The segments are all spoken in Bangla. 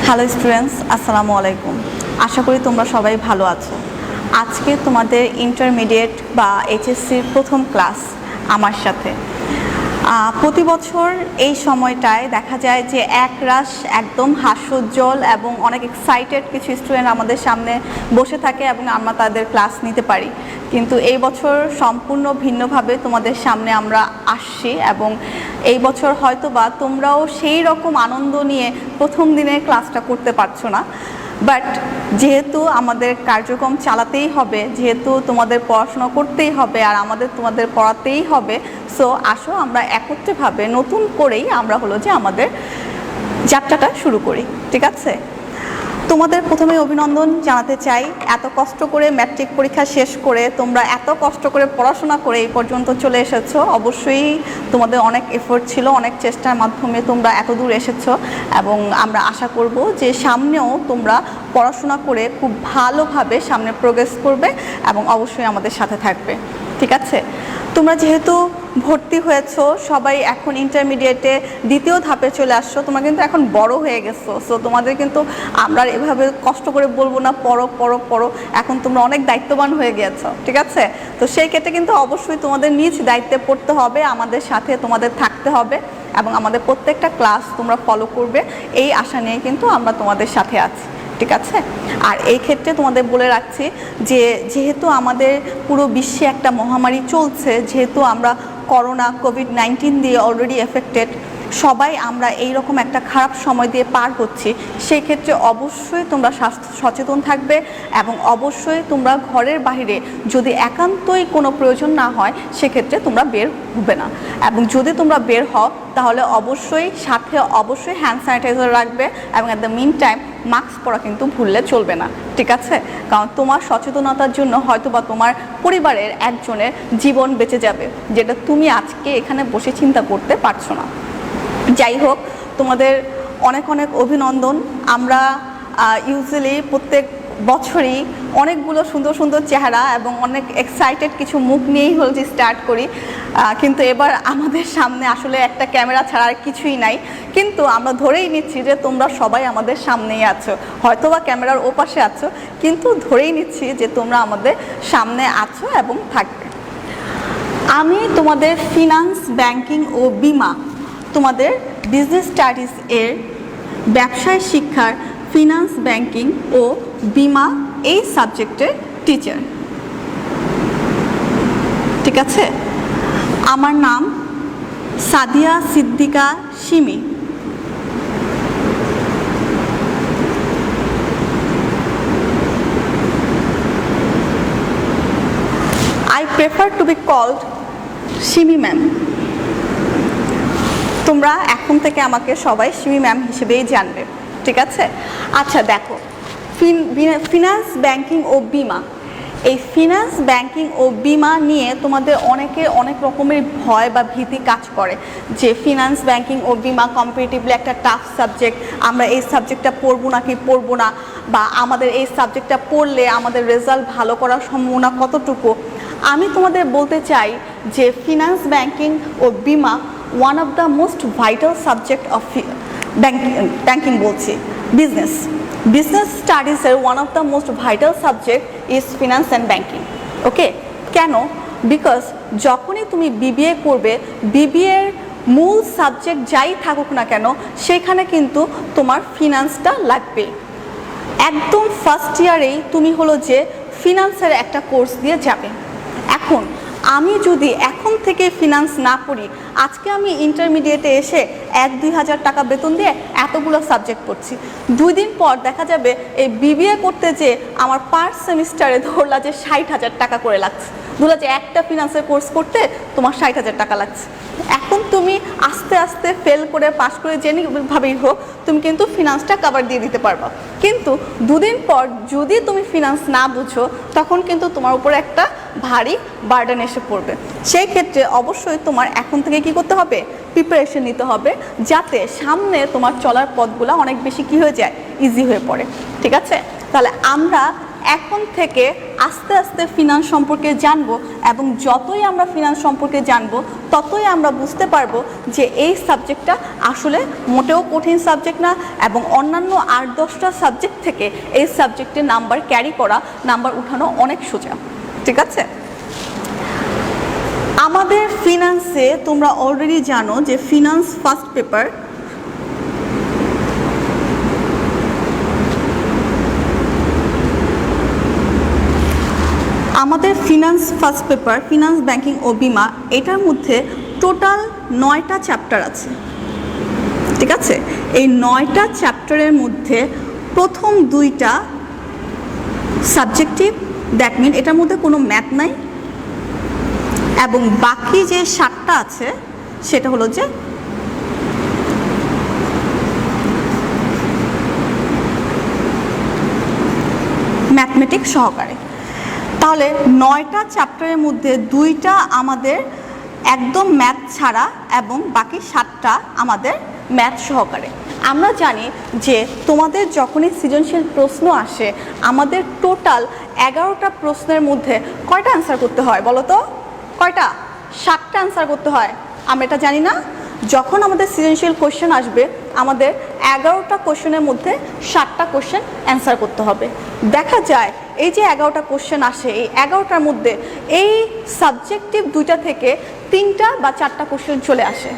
হ্যালো স্টুডেন্টস, আসসালামু আলাইকুম। আশা করি তোমরা সবাই ভালো আছো। আজকে তোমাদের ইন্টারমিডিয়েট বা এইচএসসির প্রথম ক্লাস আমার সাথে। প্রতি বছর এই সময়টায় দেখা যায় যে একরাশ একদম হাস্যোজ্জ্বল এবং অনেক এক্সাইটেড কিছু স্টুডেন্ট আমাদের সামনে বসে থাকে এবং আমরা তাদের ক্লাস নিতে পারি। কিন্তু এই বছর সম্পূর্ণ ভিন্নভাবে তোমাদের সামনে আমরা আসছি এবং এই বছর হয়তো বা তোমরাও সেই রকম আনন্দ নিয়ে প্রথম দিনে ক্লাসটা করতে পারছো না। বাট যেহেতু আমাদের কার্যক্রম চালাতেই হবে, যেহেতু তোমাদের পড়াশোনা করতেই হবে আর আমাদের তোমাদের পড়াতেই হবে, সো আসো আমরা একত্রিতভাবে নতুন করেই আমরা হলো যে আমাদের যাত্রাটা শুরু করি। ঠিক আছে, তোমাদের প্রথমে অভিনন্দন জানাতে চাই। এত কষ্ট করে ম্যাট্রিক পরীক্ষা শেষ করে তোমরা এত কষ্ট করে পড়াশোনা করে এই পর্যন্ত চলে এসেছো। অবশ্যই তোমাদের অনেক এফোর্ট ছিল, অনেক চেষ্টার মাধ্যমে তোমরা এত দূর এসেছো এবং আমরা আশা করব যে সামনেও তোমরা পড়াশোনা করে খুব ভালোভাবে সামনে প্রোগ্রেস করবে এবং অবশ্যই আমাদের সাথে থাকবে। ঠিক আছে, তোমরা যেহেতু ভর্তি হয়েছো, সবাই এখন ইন্টারমিডিয়েটে দ্বিতীয় ধাপে চলে আসছো, তোমরা কিন্তু এখন বড় হয়ে গেছো। সো তোমাদের কিন্তু আমরা এভাবে কষ্ট করে বলবো না পড়ো পড়ো পড়ো, এখন তোমরা অনেক দায়িত্ববান হয়ে গিয়েছো। ঠিক আছে, তো সেই ক্ষেত্রে কিন্তু অবশ্যই তোমাদের নিজ দায়িত্বে পড়তে হবে, আমাদের সাথে তোমাদের থাকতে হবে এবং আমাদের প্রত্যেকটা ক্লাস তোমরা ফলো করবে, এই আশা নিয়ে কিন্তু আমরা তোমাদের সাথে আছি। ঠিক আছে, আর এই ক্ষেত্রে তোমাদের বলে রাখছি যে যেহেতু আমাদের পুরো বিশ্বে একটা মহামারী চলছে, যেহেতু আমরা করোনা কোভিড-19 দিয়ে অলরেডি এফেক্টেড, সবাই আমরা এই রকম একটা খারাপ সময় দিয়ে পার হচ্ছি, সেই ক্ষেত্রে অবশ্যই তোমরা স্বাস্থ্য সচেতন থাকবে এবং অবশ্যই তোমরা ঘরের বাইরে যদি একান্তই কোনো প্রয়োজন না হয় সেক্ষেত্রে তোমরা বের হবে না, এবং যদি তোমরা বের হও তাহলে অবশ্যই সাথে অবশ্যই হ্যান্ড স্যানিটাইজার রাখবে এবং at the mean time mask পরা কিন্তু ভুললে চলবে না। ঠিক আছে, কারণ তোমার সচেতনতার জন্য হয়তো বা তোমার পরিবারের একজনের জীবন বেঁচে যাবে, যেটা তুমি আজকে এখানে বসে চিন্তা করতে পারছো না। যাই হোক, তোমাদের অনেক অনেক অভিনন্দন। আমরা ইউজুয়ালি প্রত্যেক বছরই অনেকগুলো সুন্দর সুন্দর চেহারা এবং অনেক এক্সাইটেড কিছু মুখ নিয়েই হল যে স্টার্ট করি, কিন্তু এবার আমাদের সামনে আসলে একটা ক্যামেরা ছাড়া আর কিছুই নাই। কিন্তু আমরা ধরেই নিচ্ছি যে তোমরা সবাই আমাদের সামনেই আছো, হয়তো বা ক্যামেরার ওপাশে আছো, কিন্তু ধরেই নিচ্ছি যে তোমরা আমাদের সামনে আছো এবং থাকবে। আমি তোমাদের ফিনান্স, ব্যাংকিং ও বিমা, তোমাদের বিজনেস স্টাডিজ এর ব্যবসায় শিক্ষার ফিনান্স, ব্যাংকিং ও বিমা এই সাবজেক্টের টিচার। ঠিক আছে, আমার নাম Sadia Siddika Simi. I prefer to be called Simi ma'am. তোমরা এখন থেকে আমাকে সবাই সিমি ম্যাম হিসেবেই জানবে। ঠিক আছে, আচ্ছা দেখো, ফিনান্স, ব্যাংকিং ও বিমা, এই ফিনান্স, ব্যাংকিং ও বিমা নিয়ে তোমাদের অনেক রকমের ভয় বা ভীতি কাজ করে যে ফিনান্স, ব্যাংকিং ও বিমা কম্পারেটিভলি একটা টাফ সাবজেক্ট, আমরা এই সাবজেক্টটা পড়বো নাকি পড়বো না, বা আমাদের এই সাবজেক্টটা পড়লে আমাদের রেজাল্ট ভালো করার সম্ভাবনা কতটুকু। আমি তোমাদের বলতে চাই যে ফিনান্স, ব্যাংকিং ও বিমা one of the most vital subject of banking বলছি business studies এর one of the most vital subject is finance and banking. ওকে, কেন? বিকজ যখনই তুমি বিবিএ করবে, বিবিএর মূল সাবজেক্ট যাই থাকুক না কেন সেখানে কিন্তু তোমার ফিনান্সটা লাগবে। একদম ফার্স্ট ইয়ারেই তুমি হলো যে ফিনান্সের একটা কোর্স দিয়ে যাবে। এখন আমি যদি এখন থেকে ফিনান্স না পড়ি, আজকে আমি ইন্টারমিডিয়েটে এসে 1-2 হাজার টাকা বেতন দিয়ে এতগুলো সাবজেক্ট পড়ছি, 2 দিন পর দেখা যাবে এই বিবিএ করতে যে আমার পার সেমিস্টারে ধরলা যে 60,000 টাকা করে লাগছে, ধরলা যে একটা ফিনান্সের কোর্স করতে তোমার 60,000 টাকা লাগছে। এখন তুমি আস্তে আস্তে ফেল করে পাস করে যেভাবেই হোক তুমি কিন্তু ফিনান্সটা কভার দিয়ে দিতে পারবা, কিন্তু 2 দিন পর যদি তুমি ফিনান্স না বুঝো তখন কিন্তু তোমার উপরে একটা ভারী বার্ডেন এসে পড়বে। সেই ক্ষেত্রে অবশ্যই তোমার এখন থেকে কি করতে হবে, প্রিপারেশন নিতে হবে, যাতে সামনে তোমার চলার পথগুলো অনেক বেশি কি হয়ে যায়, ইজি হয়ে পড়ে। ঠিক আছে, তাহলে আমরা এখন থেকে আস্তে আস্তে ফিনান্স সম্পর্কে জানবো এবং যতই আমরা ফিনান্স সম্পর্কে জানবো ততই আমরা বুঝতে পারবো যে এই সাবজেক্টটা আসলে মোটেও কঠিন সাবজেক্ট না এবং অন্যান্য 8-10টা সাবজেক্ট থেকে এই সাবজেক্টে নাম্বার ক্যারি করা, নাম্বার উঠানো অনেক সোজা। ঠিক আছে, আমাদের ফিনান্সে তোমরা অলরেডি জানো যে finance first paper finance banking ও বিমা, এটার মধ্যে টোটাল 9টা চ্যাপ্টার আছে। ঠিক আছে, এই 9টা চ্যাপ্টারের মধ্যে প্রথম 2টা সাবজেক্টিভ, দ্যাট মিন এটার মধ্যে কোনো ম্যাথ নাই, এবং বাকি যে 7টা আছে সেটা হলো যে ম্যাথমেটিক্স সহকারে। তাহলে 9টা চ্যাপ্টারের মধ্যে 2টা আমাদের একদম ম্যাথ ছাড়া এবং বাকি 7টা আমাদের ম্যাথ সহকারে। আমরা জানি যে তোমাদের যখনই সৃজনশীল প্রশ্ন আসে আমাদের টোটাল 11টা প্রশ্নের মধ্যে কয়টা অ্যান্সার করতে হয় বলো তো? কয়টা? 7টা অ্যান্সার করতে হয়। আমরা এটা জানি না? যখন আমাদের সৃজনশীল কোশ্চেন আসবে আমাদের 11টা কোশ্চেনের মধ্যে 7টা কোশ্চেন অ্যান্সার করতে হবে। দেখা যায় এই যে 11টা কোশ্চেন আসে, এই 11টার মধ্যে এই সাবজেক্টিভ 2টা থেকে 3টা বা 4টা কোশ্চেন চলে আসে।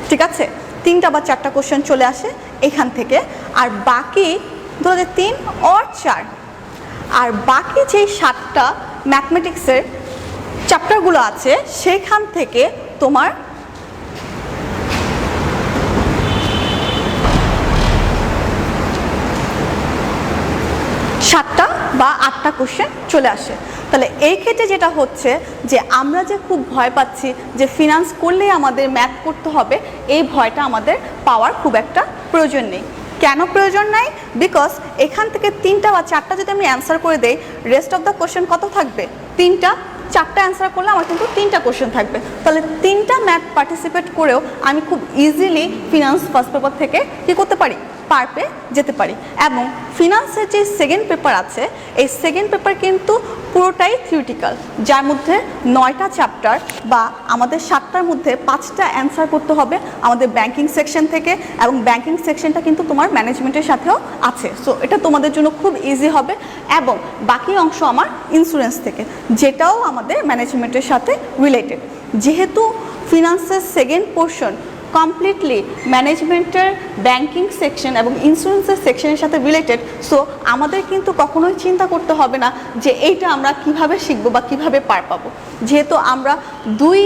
ঠিক আছে, 3টা বা 4টা কোশ্চেন চলে আসে এখান থেকে, আর বাকি ধরো যে 3 or 4, আর বাকি যেই 7টা ম্যাথমেটিক্সের চ্যাপ্টারগুলো আছে সেখান থেকে তোমার 7টা বা 8টা কোশ্চেন চলে আসে। তাহলে এই ক্ষেত্রে যেটা হচ্ছে যে আমরা যে খুব ভয় পাচ্ছি যে ফিনান্স করলেই আমাদের ম্যাথ করতে হবে, এই ভয়টা আমাদের পাওয়ার খুব একটা প্রয়োজন নেই। কেন প্রয়োজন নাই? বিকজ এখান থেকে 3টা বা 4টা যদি আমি অ্যান্সার করে দেই, রেস্ট অফ দ্য কোশ্চেন কত থাকবে? 3টা। 4টা অ্যান্সার করলে আমার কিন্তু 3টা কোশ্চেন থাকবে। তাহলে 3টা ম্যাথ পার্টিসিপেট করেও আমি খুব ইজিলি ফিনান্স ফার্স্ট পেপার থেকে কী করতে পারি? পার পেয়ে যেতে পারি। এবং ফিনান্সের যে সেকেন্ড পেপার আছে এই সেকেন্ড পেপার কিন্তু পুরোটাই থিওরিটিক্যাল, যার মধ্যে 9টা চ্যাপ্টার বা আমাদের 7টার মধ্যে 5টা অ্যান্সার করতে হবে আমাদের ব্যাংকিং সেকশন থেকে, এবং ব্যাংকিং সেকশনটা কিন্তু তোমার ম্যানেজমেন্টের সাথেও আছে। সো এটা তোমাদের জন্য খুব ইজি হবে। এবং বাকি অংশ আমার ইন্স্যুরেন্স থেকে, যেটাও আমাদের ম্যানেজমেন্টের সাথে রিলেটেড। যেহেতু ফিনান্সের সেকেন্ড পোর্শন কমপ্লিটলি ম্যানেজমেন্টের ব্যাংকিং সেকশন এবং ইন্স্যুরেন্সের সেকশনের সাথে রিলেটেড, সো আমাদের কিন্তু কখনোই চিন্তা করতে হবে না যে এইটা আমরা কিভাবে শিখবো বা কিভাবে পার পাবো। যেহেতু আমরা 2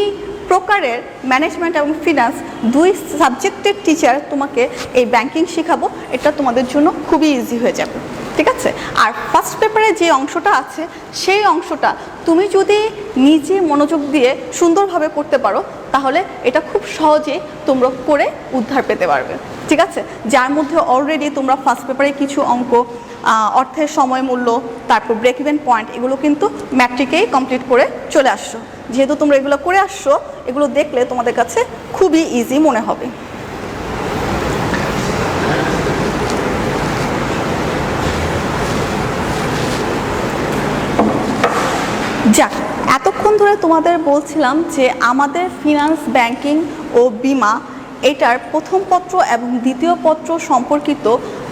প্রকারের ম্যানেজমেন্ট এবং ফিনান্স 2 সাবজেক্টের টিচার তোমাকে এই ব্যাংকিং শেখাবো, এটা তোমাদের জন্য খুবই ইজি হয়ে যাবে। ঠিক আছে, আর ফার্স্ট পেপারে যে অংশটা আছে সেই অংশটা তুমি যদি নিজে মনোযোগ দিয়ে সুন্দরভাবে করতে পারো তাহলে এটা খুব সহজে তোমরা করে উদ্ধার পেতে পারবে। ঠিক আছে, যার মধ্যে অলরেডি তোমরা ফার্স্ট পেপারে কিছু অঙ্ক, অর্থের সময় মূল্য, তারপর ব্রেক ইভেন পয়েন্ট, এগুলো কিন্তু ম্যাট্রিকেই কমপ্লিট করে চলে আসছো। যেহেতু তোমরা এগুলো করে আসছো, এগুলো দেখলে তোমাদের কাছে খুবই ইজি মনে হবে। যাক, এতক্ষণ ধরে তোমাদের বলছিলাম যে আমাদের ফিনান্স ব্যাংকিং ও বিমা এটার প্রথম পত্র এবং দ্বিতীয় পত্র সম্পর্কিত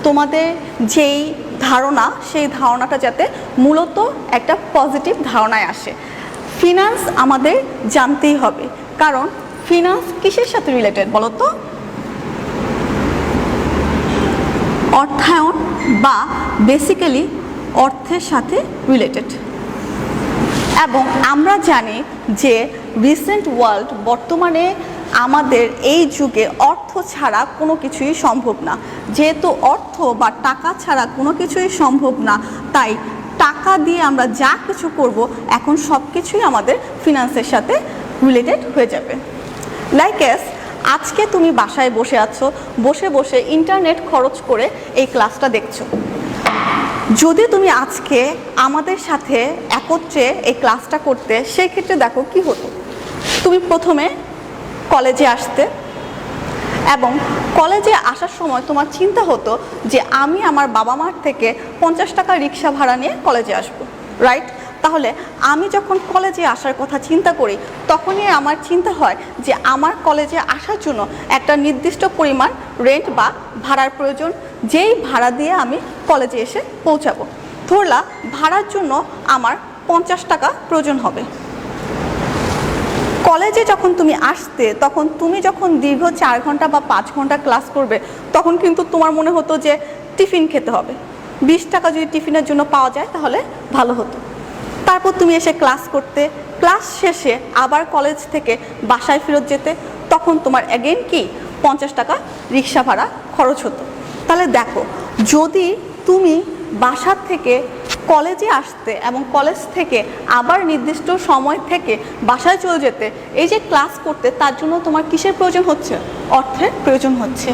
তোমাদের যেই ধারণা, সেই ধারণাটা যাতে মূলত একটা পজিটিভ ধারণায় আসে। ফিনান্স আমাদের জানতেই হবে, কারণ ফিনান্স কিসের সাথে রিলেটেড বলো তো? অর্থায়ন বা বেসিক্যালি অর্থের সাথে রিলেটেড। এবং আমরা জানি যে রিসেন্ট ওয়ার্ল্ড, বর্তমানে আমাদের এই যুগে অর্থ ছাড়া কোনো কিছুই সম্ভব না। যেহেতু অর্থ বা টাকা ছাড়া কোনো কিছুই সম্ভব না, তাই টাকা দিয়ে আমরা যা কিছু করব এখন সব কিছুই আমাদের ফিনান্সের সাথে রিলেটেড হয়ে যাবে। লাইক এস, আজকে তুমি বাসায় বসে আছো, বসে বসে ইন্টারনেট খরচ করে এই ক্লাসটা দেখছো। যদি তুমি আজকে আমাদের সাথে একত্রে এই ক্লাসটা করতে, সেই ক্ষেত্রে দেখো কি হতো। তুমি প্রথমে কলেজে আসতে এবং কলেজে আসার সময় তোমার চিন্তা হতো যে আমি আমার বাবা মার থেকে 50 টাকা রিক্সা ভাড়া নিয়ে কলেজে আসবো, রাইট? তাহলে আমি যখন কলেজে আসার কথা চিন্তা করি তখনই আমার চিন্তা হয় যে আমার কলেজে আসার জন্য একটা নির্দিষ্ট পরিমাণ রেন্ট বা ভাড়ার প্রয়োজন, যেই ভাড়া দিয়ে আমি কলেজে এসে পৌঁছাবো। ধরলা ভাড়ার জন্য আমার 50 টাকা প্রয়োজন হবে। কলেজে যখন তুমি আসতে তখন তুমি যখন দীর্ঘ 4 ঘন্টা বা 5 ঘন্টা ক্লাস করবে তখন কিন্তু তোমার মনে হতো যে টিফিন খেতে হবে, 20 টাকা যদি টিফিনের জন্য পাওয়া যায় তাহলে ভালো হতো। তারপর তুমি এসে ক্লাস করতে, ক্লাস শেষে আবার কলেজ থেকে বাসায় ফেরত যেতে, তখন তোমার অ্যাগেন কি 50 টাকা রিক্সা ভাড়া খরচ হতো। তাহলে দেখো, যদি তুমি বাসা থেকে কলেজে আসতে এবং কলেজ থেকে আবার নির্দিষ্ট সময় থেকে বাসায় চলে যেতে, এই যে ক্লাস করতে, তার জন্য তোমার কিসের প্রয়োজন হচ্ছে? অর্থের প্রয়োজন হচ্ছে।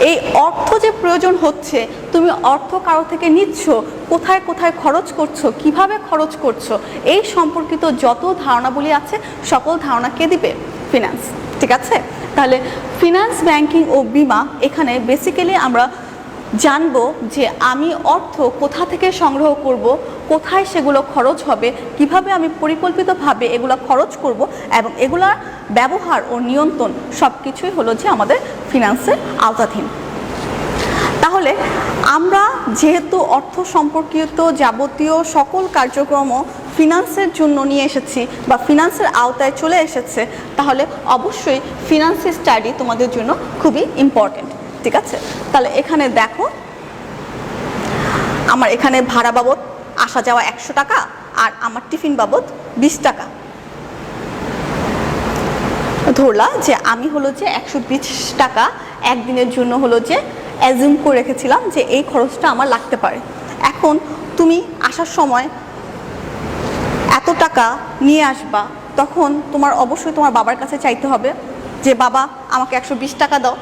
এই অর্থ যে প্রয়োজন হচ্ছে, তুমি অর্থ কারো থেকে নিচ্ছ, কোথায় কোথায় খরচ করছো, কিভাবে খরচ করছো, এই সম্পর্কিত যত ধারণাগুলি আছে সকল ধারণা কে দিবে? ফিনান্স। ঠিক আছে? তাহলে ফিনান্স, ব্যাংকিং ও বিমা, এখানে বেসিক্যালি আমরা জানবো যে আমি অর্থ কোথা থেকে সংগ্রহ করব, কোথায় সেগুলো খরচ হবে, কিভাবে আমি পরিকল্পিতভাবে এগুলো খরচ করব, এবং এগুলার ব্যবহার ও নিয়ন্ত্রণ সব কিছুই হলো যে আমাদের ফিনান্সের আওতাধীন। তাহলে আমরা যেহেতু অর্থ সম্পর্কিত যাবতীয় সকল কার্যক্রম ফিনান্সের জন্য নিয়ে এসেছি বা ফিনান্সের আওতায় চলে এসেছে, তাহলে অবশ্যই ফিনান্স স্টাডি তোমাদের জন্য খুবই ইম্পর্টেন্ট। ঠিক আছে? তাহলে এখানে দেখো, আমার এখানে ভাড়া বাবদ আসা যাওয়া 100 টাকা আর আমার টিফিন বাবদ 20 টাকা। ধরলা যে আমি হলো যে 120 টাকা একদিনের জন্য হলো যে অ্যাজিউম করে রেখেছিলাম যে এই খরচটা আমার লাগতে পারে। এখন তুমি আসার সময় এত টাকা নিয়ে আসবা, তখন তোমার অবশ্যই তোমার বাবার কাছে চাইতে হবে যে বাবা আমাকে 120 টাকা দাও,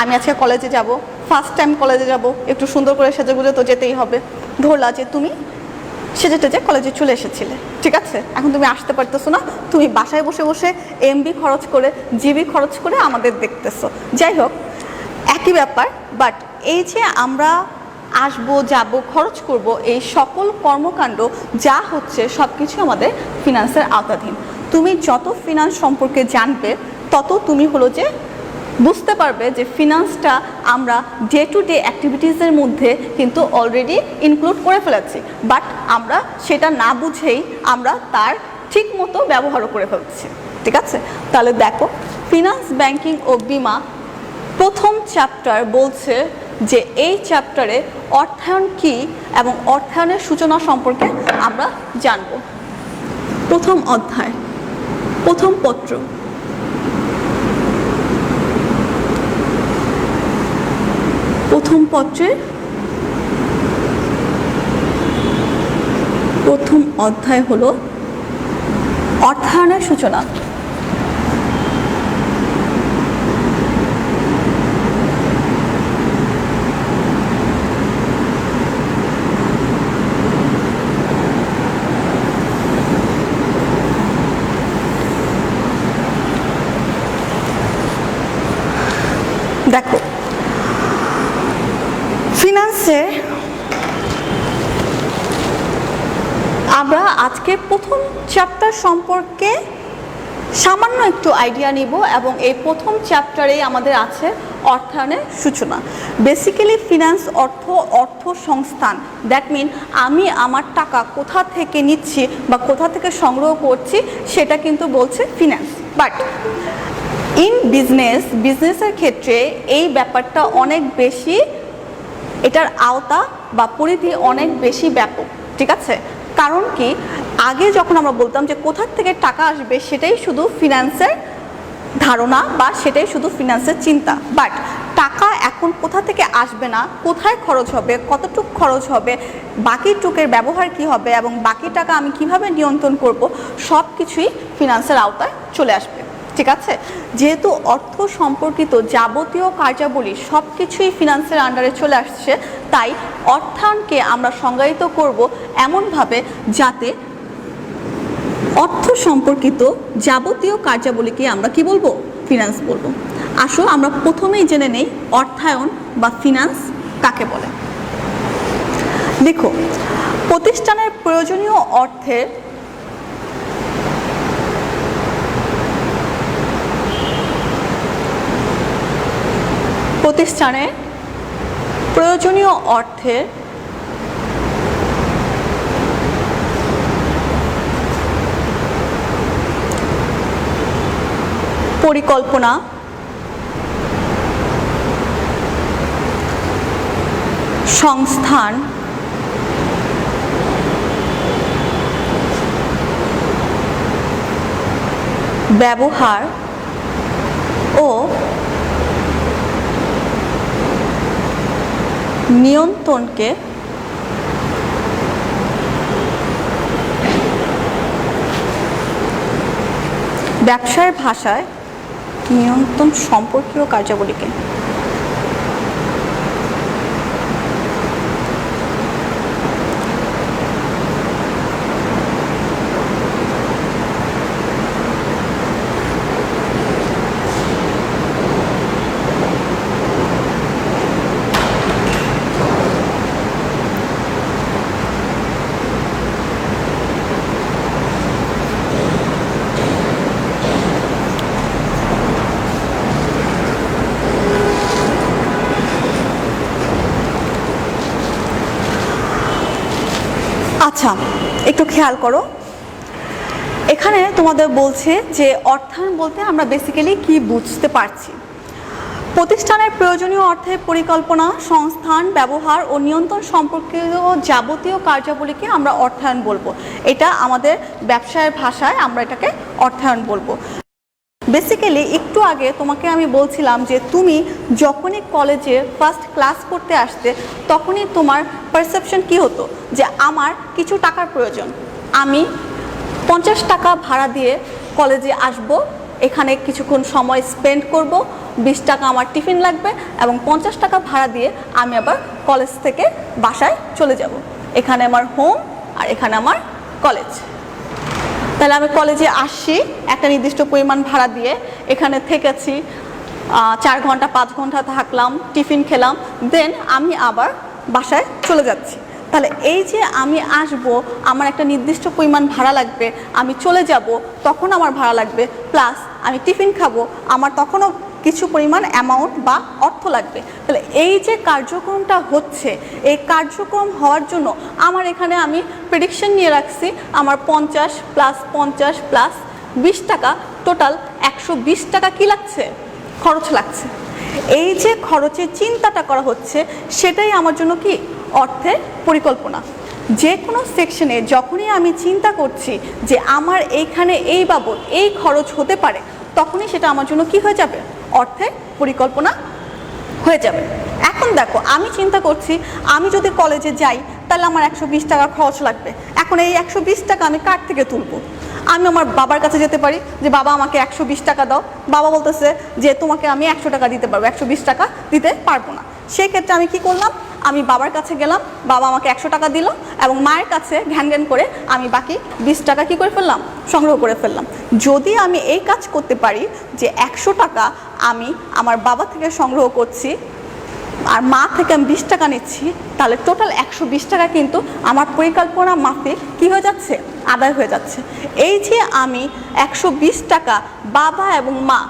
আমি আজকে কলেজে যাব, ফার্স্ট টাইম কলেজে যাব, একটু সুন্দর করে সেজেগুজে তো যেতেই হবে। ধরলা যে তুমি সেজে টেজে কলেজে চলে এসেছিলে, ঠিক আছে? এখন তুমি আসতে পারতেছো না, তুমি বাসায় বসে বসে এমবি খরচ করে, জিবি খরচ করে আমাদের দেখতেছো। যাই হোক, একই ব্যাপার। বাট এই যে আমরা আসবো, যাব, খরচ করব, এই সকল কর্মকাণ্ড যা হচ্ছে সব কিছু আমাদের ফিনান্সের আওতাধীন। তুমি যত ফিনান্স সম্পর্কে জানবে তত তুমি হলো যে বুঝতে পারবে যে ফিনান্সটা আমরা ডে টু ডে অ্যাক্টিভিটিসের মধ্যে কিন্তু অলরেডি ইনক্লুড করে ফেলেছি, বাট আমরা সেটা না বুঝেই আমরা তার ঠিক মতো ব্যবহারও করে ফেলছি। ঠিক আছে? তাহলে দেখো, ফিনান্স, ব্যাংকিং ও বিমা প্রথম চ্যাপ্টার বলছে যে এই চ্যাপ্টারে অর্থায়ন কি এবং অর্থায়নের সূচনা সম্পর্কে আমরা জানব। প্রথম অধ্যায়, প্রথম পত্র। প্রথম পত্রের প্রথম অধ্যায় হলো অর্থায়নের সূচনা। দেখো, ফিনান্সে আমরা আজকে প্রথম চ্যাপ্টার সম্পর্কে সামান্য একটু আইডিয়া নিব, এবং এই প্রথম চ্যাপ্টারে আমাদের আছে অর্থায়নের সূচনা। বেসিক্যালি ফিনান্স অর্থ, অর্থ সংস্থান। দ্যাট মিন আমি আমার টাকা কোথা থেকে নিচ্ছি বা কোথা থেকে সংগ্রহ করছি সেটা কিন্তু বলছে ফিনান্স। বাট ইন বিজনেসের ক্ষেত্রে এই ব্যাপারটা অনেক বেশি, এটার আওতা বা পরিধি অনেক বেশি ব্যাপক। ঠিক আছে? কারণ কি, আগে যখন আমরা বলতাম যে কোথা থেকে টাকা আসবে সেটাই শুধু ফিনান্সের ধারণা বা সেটাই শুধু ফিনান্সের চিন্তা। বাট টাকা এখন কোথা থেকে আসবে না, কোথায় খরচ হবে, কতটুক খরচ হবে, বাকি টুকের ব্যবহার কি হবে এবং বাকি টাকা আমি কিভাবে নিয়ন্ত্রণ করব, সব কিছুই ফিনান্সের আওতায় চলে আসবে। ঠিক আছে? যেহেতু অর্থ সম্পর্কিত যাবতীয় কার্যাবলী সব কিছুই ফিনান্সের আন্ডারে চলে আসছে, তাই অর্থায়নকে আমরা সংজ্ঞায়িত করব এমনভাবে যাতে অর্থ সম্পর্কিত যাবতীয় কার্যাবলীকে আমরা কি বলবো? ফিনান্স বলবো। আসো আমরা প্রথমেই জেনে নেই অর্থায়ন বা ফিনান্স কাকে বলে। দেখো, প্রতিষ্ঠানের প্রয়োজনীয় অর্থের পরিকল্পনা, সংস্থান, ব্যবহার ও নিয়ন্ত্রণকে ব্যবসার ভাষায় নিয়ন্ত্রণ সম্পর্কীয় কার্যাবলীকে। আচ্ছা, একটু খেয়াল করো, এখানে তোমাদের বলছে যে অর্থায়ন বলতে আমরা বেসিক্যালি কি বুঝতে পারছি। প্রতিষ্ঠানের প্রয়োজনীয় অর্থের পরিকল্পনা, সংস্থান, ব্যবহার ও নিয়ন্ত্রণ সম্পর্কিত যাবতীয় কার্যাবলীকে আমরা অর্থায়ন বলবো। এটা আমাদের ব্যবসায়ের ভাষায় আমরা এটাকে অর্থায়ন বলবো। বেসিক্যালি একটু আগে তোমাকে আমি বলছিলাম যে তুমি যখনই কলেজে ফার্স্ট ক্লাস করতে আসতে তখনই তোমার পারসেপশন কি হতো যে আমার কিছু টাকার প্রয়োজন, আমি 50 টাকা ভাড়া দিয়ে কলেজে আসব, এখানে কিছুক্ষণ সময় স্পেন্ড করব, 20 টাকা আমার টিফিন লাগবে এবং 50 টাকা ভাড়া দিয়ে আমি আবার কলেজ থেকে বাসায় চলে যাব। এখানে আমার হোম আর এখানে আমার কলেজ। তাহলে আমি কলেজে আসছি একটা নির্দিষ্ট পরিমাণ ভাড়া দিয়ে, এখানে থেকেছি 4 ঘন্টা 5 ঘন্টা থাকলাম, টিফিন খেলাম, দেন আমি আবার বাসায় চলে যাচ্ছি। তাহলে এই যে আমি আসব, আমার একটা নির্দিষ্ট পরিমাণ ভাড়া লাগবে, আমি চলে যাব তখন আমার ভাড়া লাগবে, প্লাস আমি টিফিন খাবো, আমার তখনও কিছু পরিমাণ অ্যামাউন্ট বা অর্থ লাগবে। তাহলে এই যে কার্যক্রমটা হচ্ছে, এই কার্যক্রম হওয়ার জন্য আমার এখানে আমি প্রেডিকশন নিয়ে রাখছি আমার 50 প্লাস 50 প্লাস 20 টাকা, টোটাল 120 টাকা কি লাগছে, খরচ লাগছে। এই যে খরচের চিন্তাটা করা হচ্ছে সেটাই আমার জন্য কি অর্থের পরিকল্পনা। যে কোনো সেকশনে যখনই আমি চিন্তা করছি যে আমার এইখানে এই বাবদ এই খরচ হতে পারে, তখনই সেটা আমার জন্য কি হয়ে যাবে, অর্থের পরিকল্পনা হয়ে যাবে। এখন দেখো, আমি চিন্তা করছি আমি যদি কলেজে যাই তাহলে আমার 120 টাকা খরচ লাগবে। এখন এই 120 টাকা আমি কার থেকে তুলবো? আমি আমার বাবার কাছে যেতে পারি যে বাবা আমাকে 120 টাকা দাও, বাবা বলতেছে যে তোমাকে আমি 100 টাকা দিতে পারবো, 120 টাকা দিতে পারবো না। সেই ক্ষেত্রে আমি কি করলাম, আমি বাবার কাছে গেলাম, বাবা আমাকে 100 টাকা দিল এবং মায়ের কাছে ঘ্যান ঘ্যান করে আমি বাকি 20 টাকা কি করে ফেললাম, সংগ্রহ করে ফেললাম। যদি আমি এই কাজ করতে পারি যে 100 টাকা আমি আমার বাবা থেকে সংগ্রহ করছি আর মা থেকে আমি 20 টাকা নিচ্ছি, তাহলে টোটাল 120 টাকা কিন্তু আমার পরিকল্পনা মাফিক কি হয়ে যাচ্ছে, আদায় হয়ে যাচ্ছে। এই যে আমি 120 টাকা বাবা এবং মা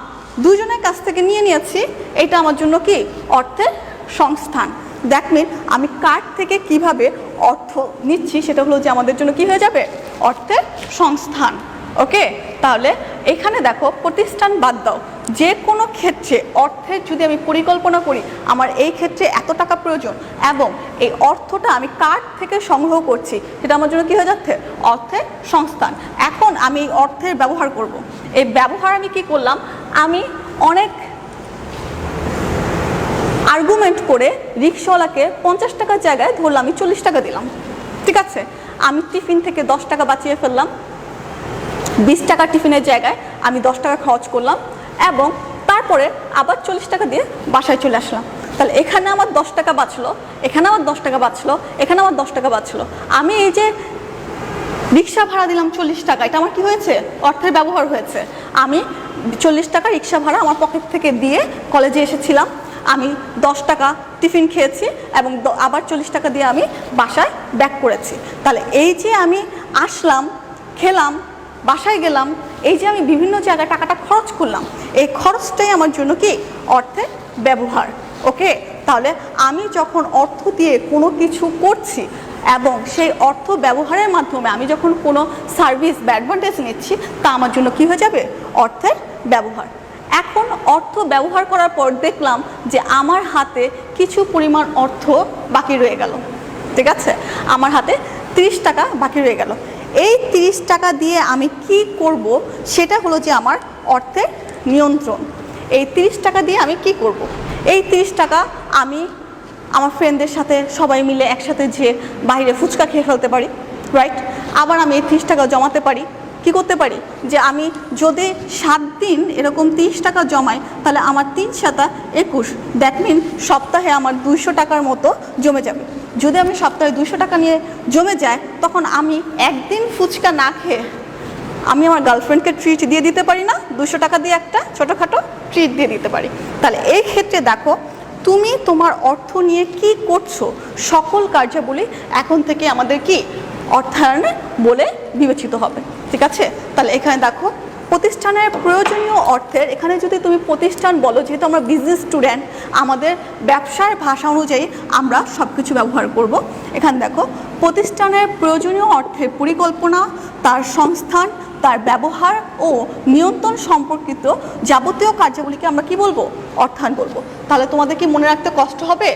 দুজনের কাছ থেকে নিয়ে নিয়েছি, এটা আমার জন্য কি অর্থের সংস্থান। দ্যাট মিন আমি কার থেকে কিভাবে অর্থ নিচ্ছি সেটা হলো যে আমাদের জন্য কি হয়ে যাবে, অর্থের সংস্থান। ওকে, তাহলে এখানে দেখো প্রতিষ্ঠান বাদ দাও, যে কোনো ক্ষেত্রে অর্থের যদি আমি পরিকল্পনা করি আমার এই ক্ষেত্রে এত টাকা প্রয়োজন এবং এই অর্থটা আমি কার থেকে সংগ্রহ করছি সেটা আমার জন্য কী হয়ে যাচ্ছে, অর্থের সংস্থান। এখন আমি এই অর্থের ব্যবহার করব। এই ব্যবহার আমি কি করলাম, আমি অনেক আর্গুমেন্ট করে রিক্সাওয়ালাকে 50 টাকার জায়গায় ধরলাম আমি 40 টাকা দিলাম, ঠিক আছে। আমি টিফিন থেকে 10 টাকা বাঁচিয়ে ফেললাম, 20 টাকা টিফিনের জায়গায় আমি 10 টাকা খরচ করলাম এবং তারপরে আবার 40 টাকা দিয়ে বাসায় চলে আসলাম। তাহলে এখানে আমার 10 টাকা বাঁচলো, এখানে আমার 10 টাকা বাঁচলো, এখানে আমার 10 টাকা বাঁচলো। আমি এই যে রিক্সা ভাড়া দিলাম 40 টাকা, এটা আমার কি হয়েছে, অর্থের ব্যবহার হয়েছে। আমি 40 টাকা রিক্সা ভাড়া আমার পকেট থেকে দিয়ে কলেজে এসেছিলাম, আমি 10 টাকা টিফিন খেয়েছি এবং আবার 40 টাকা দিয়ে আমি বাসায় ব্যাক করেছি। তাহলে এই যে আমি আসলাম, খেলাম, বাসায় গেলাম, এই যে আমি বিভিন্ন জায়গায় টাকাটা খরচ করলাম, এই খরচটাই আমার জন্য কি অর্থের ব্যবহার। ওকে, তাহলে আমি যখন অর্থ দিয়ে কোনো কিছু করছি এবং সেই অর্থ ব্যবহারের মাধ্যমে আমি যখন কোনো সার্ভিস বা অ্যাডভান্টেজ নিচ্ছি, তা আমার জন্য কি হয়ে যাবে অর্থের ব্যবহার। এখন অর্থ ব্যবহার করার পর দেখলাম যে আমার হাতে কিছু পরিমাণ অর্থ বাকি রয়ে গেল। ঠিক আছে, আমার হাতে 30 টাকা বাকি রয়ে গেল। এই 30 টাকা দিয়ে আমি কি করব সেটা হলো যে আমার অর্থের নিয়ন্ত্রণ। এই 30 টাকা দিয়ে আমি কি করব? এই 30 টাকা আমি আমার ফ্রেন্ডদের সাথে সবাই মিলে একসাথে যেয়ে বাইরে ফুচকা খেয়ে ফেলতে পারি, রাইট? আবার আমি এই 30 টাকা জমাতে পারি। কি করতে পারি যে আমি যদি 7 দিন এরকম 30 টাকা জমাই, তাহলে আমার 3 7 21, দ্যাট মিন সপ্তাহে আমার 200 টাকার মতো জমে যাবে। যদি আমি সপ্তাহে 200 টাকা নিয়ে জমে যায়, তখন আমি একদিন ফুচকা না খেয়ে আমি আমার গার্লফ্রেন্ডকে ট্রিট দিয়ে দিতে পারি না? 200 টাকা দিয়ে একটা ছোটোখাটো ট্রিট দিয়ে দিতে পারি। তাহলে এই ক্ষেত্রে দেখো, তুমি তোমার অর্থ নিয়ে কি করছো, সকল কার্যাবলী এখন থেকে আমাদের কি অর্থায়নে বলে বিবেচিত হবে। ঠিক আছে, তাহলে এখানে দেখো প্রতিষ্ঠানের প্রয়োজনীয় অর্থের, এখানে যদি তুমি প্রতিষ্ঠান বলো, যেহেতু আমরা বিজনেস স্টুডেন্ট, আমাদের ব্যবসার ভাষা অনুযায়ী আমরা সব কিছু ব্যবহার করব। এখানে দেখো প্রতিষ্ঠানের প্রয়োজনীয় অর্থের পরিকল্পনা, তার সংস্থান, তার ব্যবহার ও নিয়ন্ত্রণ সম্পর্কিত যাবতীয় কার্যাবলীকে আমরা কি বলবো? অর্থায়ন বলবো। তাহলে তোমাদের কি মনে রাখতে কষ্ট হবে?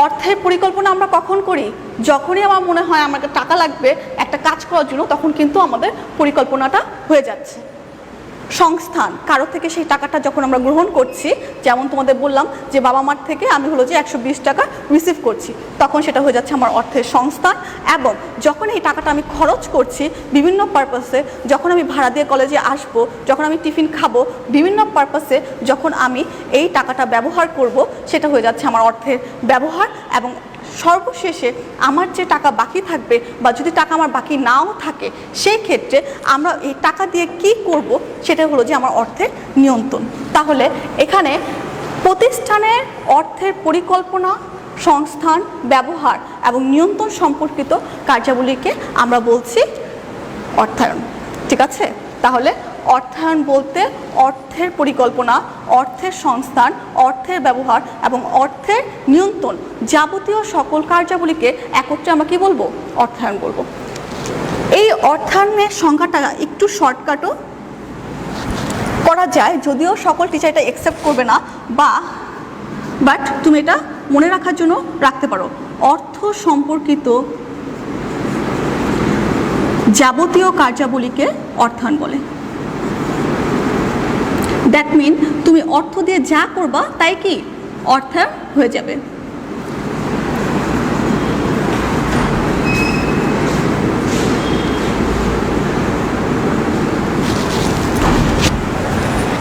অর্থের পরিকল্পনা আমরা কখন করি? যখনই আমার মনে হয় আমাকে টাকা লাগবে একটা কাজ করার জন্য, তখন কিন্তু আমাদের পরিকল্পনাটা হয়ে যাচ্ছে। সংস্থান, কারো থেকে সেই টাকাটা যখন আমরা গ্রহণ করছি, যেমন তোমাদের বললাম যে বাবা মার থেকে আমি হলো যে 120 টাকা রিসিভ করছি, তখন সেটা হয়ে যাচ্ছে আমার অর্থের সংস্থান। এবং যখন এই টাকাটা আমি খরচ করছি বিভিন্ন পারপাসে, যখন আমি ভাড়া দিয়ে কলেজে আসবো, যখন আমি টিফিন খাবো, বিভিন্ন পারপাসে যখন আমি এই টাকাটা ব্যবহার করব, সেটা হয়ে যাচ্ছে আমার অর্থের ব্যবহার। এবং সর্বশেষে আমার যে টাকা বাকি থাকবে, বা যদি টাকা আমার বাকি নাও থাকে, সেই ক্ষেত্রে আমরা এই টাকা দিয়ে কি করব, সেটা হলো যে আমার অর্থের নিয়ন্ত্রণ। তাহলে এখানে প্রতিষ্ঠানের অর্থের পরিকল্পনা, সংস্থান, ব্যবহার এবং নিয়ন্ত্রণ সম্পর্কিত কার্যাবলীকে আমরা বলছি অর্থায়ন। ঠিক আছে, তাহলে অর্থায়ন বলতে অর্থের পরিকল্পনা, অর্থের সংস্থান, অর্থের ব্যবহার এবং অর্থের নিয়ন্ত্রণ যাবতীয় সকল কার্যাবলীকে একত্রে আমরা কি বলবো? অর্থায়ন বলবো। এই অর্থায়নের সংখ্যাটা একটু শর্টকাটও করা যায়, যদিও সকল টিচার এটা অ্যাকসেপ্ট করবে না, বাট তুমি এটা মনে রাখার জন্য রাখতে পারো। অর্থ সম্পর্কিত যাবতীয় কার্যাবলীকে অর্থায়ন বলে। দ্যাট মিন তুমি অর্থ দিয়ে যা করবা তাই কি অর্থায়ন হয়ে যাবে।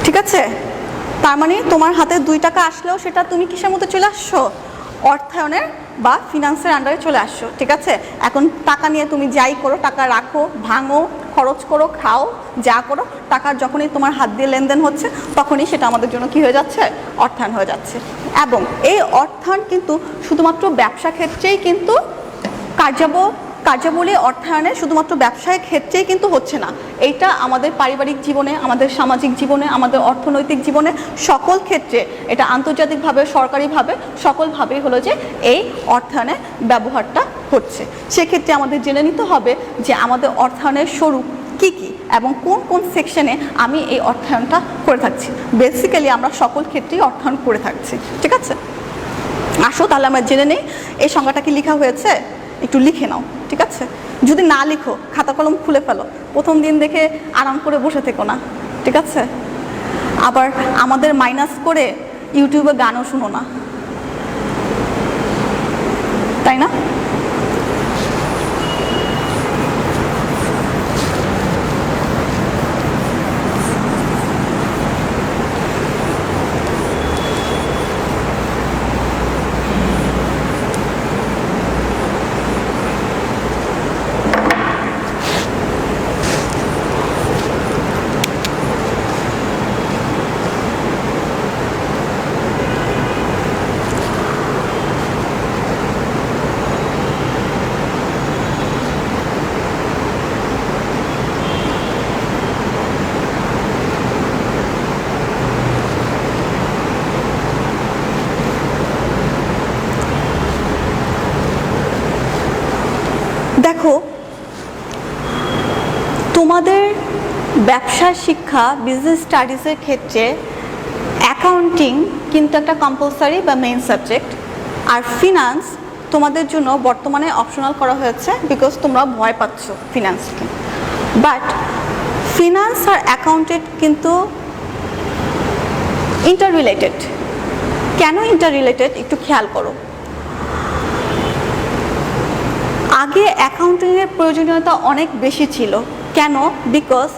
ঠিক আছে, তার মানে তোমার হাতে 2 টাকা আসলেও সেটা তুমি কিসের মধ্যে চলে আসছো? অর্থায়নের বা ফিনান্সের আন্ডারে চলে আসছো। ঠিক আছে, এখন টাকা নিয়ে তুমি যাই করো, টাকা রাখো, ভাঙো, খরচ করো, খাও, যা করো, টাকার যখনই তোমার হাত দিয়ে লেনদেন হচ্ছে, তখনই সেটা আমাদের জন্য কি হয়ে যাচ্ছে? অর্থায়ন হয়ে যাচ্ছে। এবং এই অর্থায়ন কিন্তু শুধুমাত্র ব্যবসা ক্ষেত্রেই কিন্তু কার্যাবলী অর্থায়নে শুধুমাত্র ব্যবসায়িক ক্ষেত্রেই কিন্তু হচ্ছে না, এইটা আমাদের পারিবারিক জীবনে, আমাদের সামাজিক জীবনে, আমাদের অর্থনৈতিক জীবনে, সকল ক্ষেত্রে এটা আন্তর্জাতিকভাবে, সরকারিভাবে, সকলভাবেই হলো যে এই অর্থায়নের ব্যবহারটা হচ্ছে। সেক্ষেত্রে আমাদের জেনে নিতে হবে যে আমাদের অর্থায়নের স্বরূপ কী কী এবং কোন কোন সেকশনে আমি এই অর্থায়নটা করে থাকছি। বেসিক্যালি আমরা সকল ক্ষেত্রেই অর্থায়ন করে থাকছি। ঠিক আছে, আসো তাহলে আমরা জেনে নিই এই সংজ্ঞাটা কি লেখা হয়েছে, একটু লিখে নাও। ঠিক আছে, যদি না লিখো খাতা কলম খুলে ফেলো, প্রথম দিন দেখে আরাম করে বসে থেকো না। ঠিক আছে, আবার আমাদের মাইনাস করে ইউটিউবে গানও শুনো না, তাই না? তোমাদের ব্যবসা শিক্ষা বিজনেস স্টাডিজের ক্ষেত্রে অ্যাকাউন্টিং কিন্তু একটা কম্পালসারি বা মেইন সাবজেক্ট, আর ফিনান্স তোমাদের জন্য বর্তমানে অপশনাল করা হয়েছে বিকজ তোমরা ভয় পাচ্ছ ফিনান্সকে। বাট ফিনান্স আর অ্যাকাউন্টেড কিন্তু ইন্টার রিলেটেড। কেন ইন্টার রিলেটেড একটু খেয়াল করো। আগে অ্যাকাউন্টিংয়ের প্রয়োজনীয়তা অনেক বেশি ছিল। কেন? বিকজ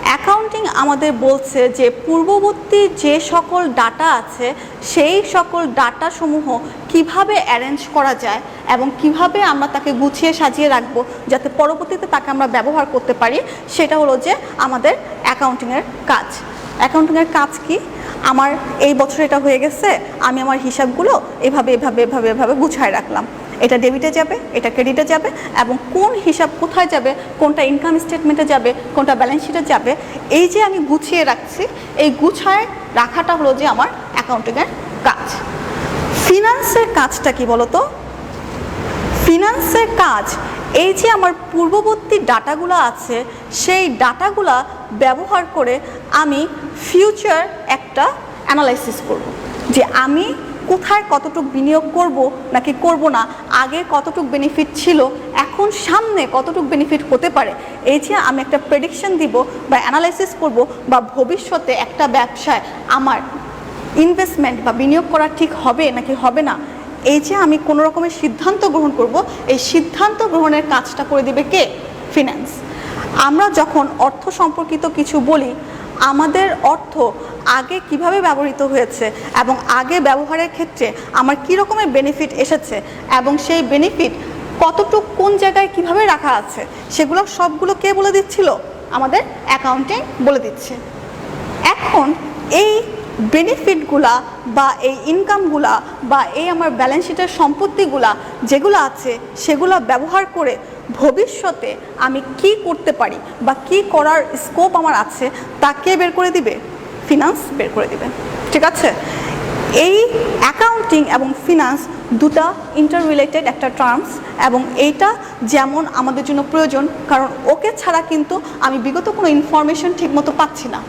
অ্যাকাউন্টিং আমাদের বলছে যে পূর্ববর্তী যে সকল ডাটা আছে সেই সকল ডাটাসমূহ কিভাবে অ্যারেঞ্জ করা যায় এবং কিভাবে আমরা তাকে গুছিয়ে সাজিয়ে রাখবো যাতে পরবর্তীতে তাকে আমরা ব্যবহার করতে পারি, সেটা হলো যে আমাদের অ্যাকাউন্টিংয়ের কাজ। অ্যাকাউন্টিংয়ের কাজ কি? আমার এই বছর এটা হয়ে গেছে, আমি আমার হিসাবগুলো এভাবে এভাবে এভাবে এভাবে গুছায় রাখলাম, এটা ডেবিটে যাবে, এটা ক্রেডিটে যাবে, এবং কোন হিসাব কোথায় যাবে, কোনটা ইনকাম স্টেটমেন্টে যাবে, কোনটা ব্যালেন্স শিটে যাবে, এই যে আমি গুছিয়ে রাখছি, এই গুছায় রাখাটা হলো যে আমার অ্যাকাউন্টিংয়ের কাজ। ফিনান্সের কাজটা কি বলো তো? ফিনান্সের কাজ এই যে আমার পূর্ববর্তী ডাটাগুলো আছে সেই ডাটাগুলা ব্যবহার করে আমি ফিউচার একটা অ্যানালাইসিস করব, যে আমি কোথায় কতটুকু বিনিয়োগ করব নাকি করব না, আগে কতটুকু বেনিফিট ছিল, এখন সামনে কতটুকু বেনিফিট হতে পারে, এই যে আমি একটা প্রেডিকশন দিব বা অ্যানালাইসিস করব, বা ভবিষ্যতে একটা ব্যবসায় আমার ইনভেস্টমেন্ট বা বিনিয়োগ করা ঠিক হবে নাকি হবে না, এই যে আমি কোনো রকমের সিদ্ধান্ত গ্রহণ করব, এই সিদ্ধান্ত গ্রহণের কাজটা করে দিবে কে? ফিন্যান্স। আমরা যখন অর্থ সম্পর্কিত কিছু বলি, আমাদের অর্থ আগে কিভাবে ব্যবহৃত হয়েছে এবং আগে ব্যবহারের ক্ষেত্রে আমার কী রকমের বেনিফিট এসেছে এবং সেই বেনিফিট কতটুকু কোন জায়গায় কিভাবে রাখা আছে, সেগুলো সবগুলো কে বলে দিচ্ছিল? আমাদের অ্যাকাউন্টিং বলে দিচ্ছে। এখন এই বেনিফিটগুলা বা এই ইনকামগুলা বা এই আমার ব্যালেন্স শিটের সম্পত্তিগুলা যেগুলো আছে সেগুলো ব্যবহার করে ভবিষ্যতে আমি কি করতে পারি বা কি করার স্কোপ আমার আছে তা কে বের করে দিবে? ফিনান্স বের করে দিবে। ঠিক আছে? এই অ্যাকাউন্টিং এবং ফিনান্স দুটা ইন্টার রিলেটেড একটা টার্মস, এবং এইটা যেমন আমাদের জন্য প্রয়োজন, কারণ ওকে ছাড়া কিন্তু আমি বিগত কোনো ইনফরমেশন ঠিকমতো পাচ্ছি না।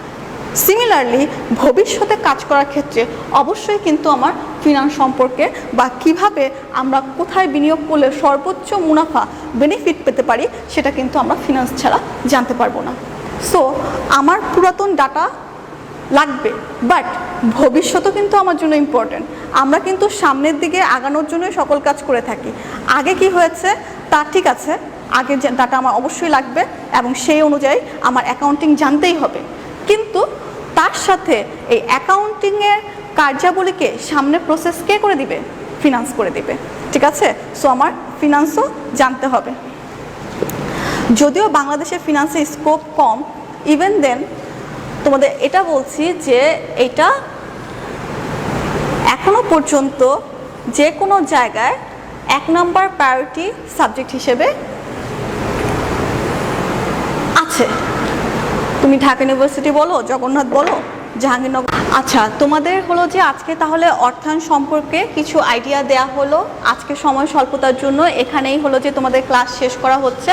সিমিলারলি ভবিষ্যতে কাজ করার ক্ষেত্রে অবশ্যই কিন্তু আমার ফিনান্স সম্পর্কে বা কিভাবে আমরা কোথায় বিনিয়োগ করলে সর্বোচ্চ মুনাফা বেনিফিট পেতে পারি সেটা কিন্তু আমরা ফিনান্স ছাড়া জানতে পারবো না। সো আমার পুরাতন ডাটা লাগবে, বাট ভবিষ্যতও কিন্তু আমার জন্য ইম্পর্টেন্ট। আমরা কিন্তু সামনের দিকে আগানোর জন্যই সকল কাজ করে থাকি। আগে কি হয়েছে তা ঠিক আছে, আগের ডাটা আমার অবশ্যই লাগবে এবং সেই অনুযায়ী আমার অ্যাকাউন্টিং জানতেই হবে, কিন্তু তার সাথে এই অ্যাকাউন্টিংয়ের কার্যাবলীকে সামনে প্রসেস কে করে দিবে? ফিনান্স করে দিবে। ঠিক আছে? সো আমার ফিনান্সও জানতে হবে। যদিও বাংলাদেশে ফিনান্সের স্কোপ কম, ইভেন দেন তোমাদের এটা বলছি যে এটা এখনো পর্যন্ত যে কোনো জায়গায় 1 নম্বর প্রায়োরিটি সাবজেক্ট হিসেবে আছে। তুমি ঢাকা ইউনিভার্সিটি বলো, জগন্নাথ বলো, জাহাঙ্গীরনগর। আচ্ছা, তোমাদের হলো যে আজকে তাহলে অর্থায়ন সম্পর্কে কিছু আইডিয়া দেয়া হলো। আজকে সময় স্বল্পতার জন্য এখানেই হলো যে তোমাদের ক্লাস শেষ করা হচ্ছে,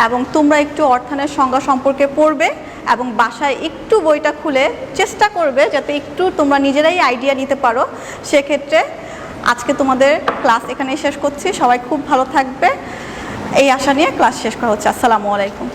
এবং তোমরা একটু অর্থায়নের সংজ্ঞা সম্পর্কে পড়বে এবং বাসায় একটু বইটা খুলে চেষ্টা করবে যাতে একটু তোমরা নিজেরাই আইডিয়া নিতে পারো। সেক্ষেত্রে আজকে তোমাদের ক্লাস এখানেই শেষ করছি। সবাই খুব ভালো থাকবে এই আশা নিয়ে ক্লাস শেষ করা হচ্ছে। আসসালামু আলাইকুম।